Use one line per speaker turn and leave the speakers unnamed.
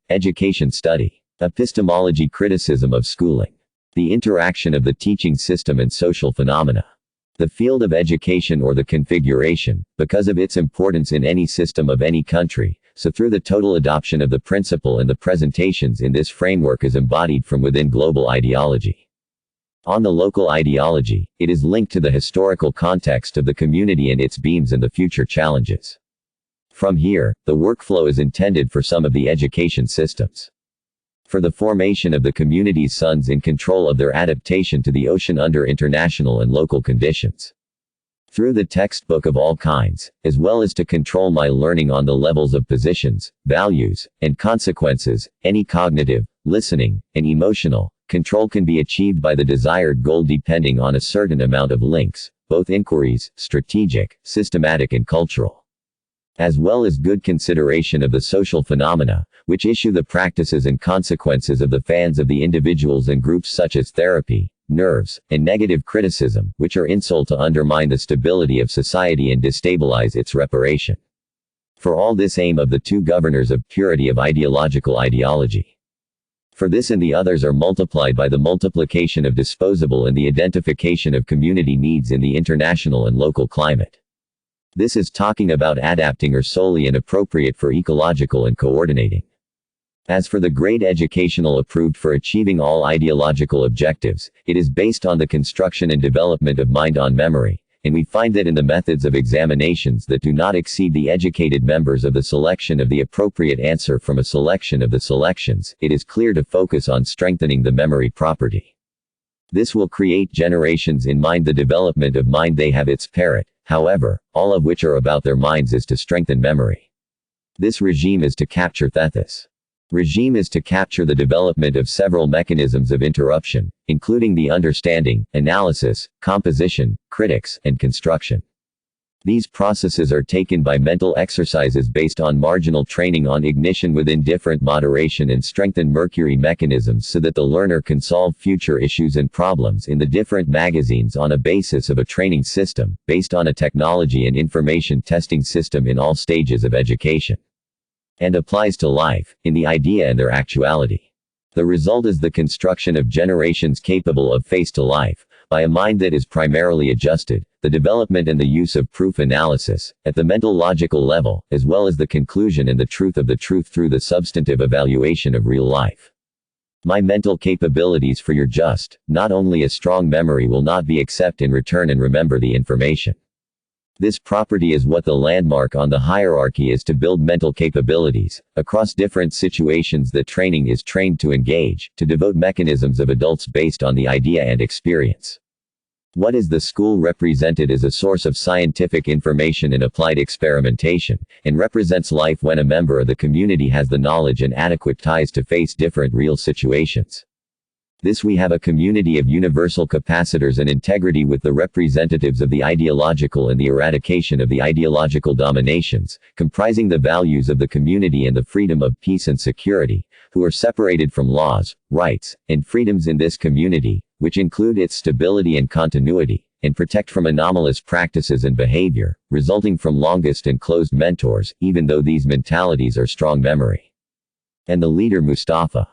Education study. Epistemology criticism of schooling. The interaction of the teaching system and social phenomena. The field of education or the configuration, because of its importance in any system of any country, so through the total adoption of the principle and the presentations in this framework is embodied from within global ideology. On the local ideology, it is linked to the historical context of the community and its beams and the future challenges. From here, the workflow is intended for some of the education systems. For the formation of the community's sons in control of their adaptation to the ocean under international and local conditions. Through the textbook of all kinds, as well as to control my learning on the levels of positions, values, and consequences, any cognitive, listening, and emotional control can be achieved by the desired goal depending on a certain amount of links, both inquiries, strategic, systematic and cultural. As well as good consideration of the social phenomena, which issue the practices and consequences of the fans of the individuals and groups such as therapy, nerves, and negative criticism, which are insult to undermine the stability of society and destabilize its reparation. For all this aim of the two governors of purity of ideological ideology. For this and the others are multiplied by the multiplication of disposable and the identification of community needs in the international and local climate. This is talking about adapting or solely and appropriate for ecological and coordinating. As for the grade educational approved for achieving all ideological objectives, it is based on the construction and development of mind on memory, and we find that in the methods of examinations that do not exceed the educated members of the selection of the appropriate answer from a selection of the selections, it is clear to focus on strengthening the memory property. This will create generations in mind the development of mind they have its parrot, however, all of which are about their minds is to strengthen memory. This regime is to capture thethis. Regime is to capture the development of several mechanisms of interruption, including the understanding, analysis, composition, critics, and construction. These processes are taken by mental exercises based on marginal training on ignition within different moderation and strengthen mercury mechanisms so that the learner can solve future issues and problems in the different magazines on a basis of a training system, based on a technology and information testing system in all stages of education. And applies to life, in the idea and their actuality. The result is the construction of generations capable of face to life, by a mind that is primarily adjusted, the development and the use of proof analysis, at the mental logical level, as well as the conclusion and the truth of the truth through the substantive evaluation of real life. My mental capabilities for your just, not only a strong memory will not be accept in return and remember the information. This property is what the landmark on the hierarchy is to build mental capabilities, across different situations that training is trained to engage, to devote mechanisms of adults based on the idea and experience. What is the school represented as a source of scientific information and applied experimentation, and represents life when a member of the community has the knowledge and adequate ties to face different real situations. This we have a community of universal capacitors and integrity with the representatives of the ideological and the eradication of the ideological dominations, comprising the values of the community and the freedom of peace and security, who are separated from laws, rights, and freedoms in this community, which include its stability and continuity, and protect from anomalous practices and behavior, resulting from longest and closed mentors, even though these mentalities are strong memory. And the leader Mustafa.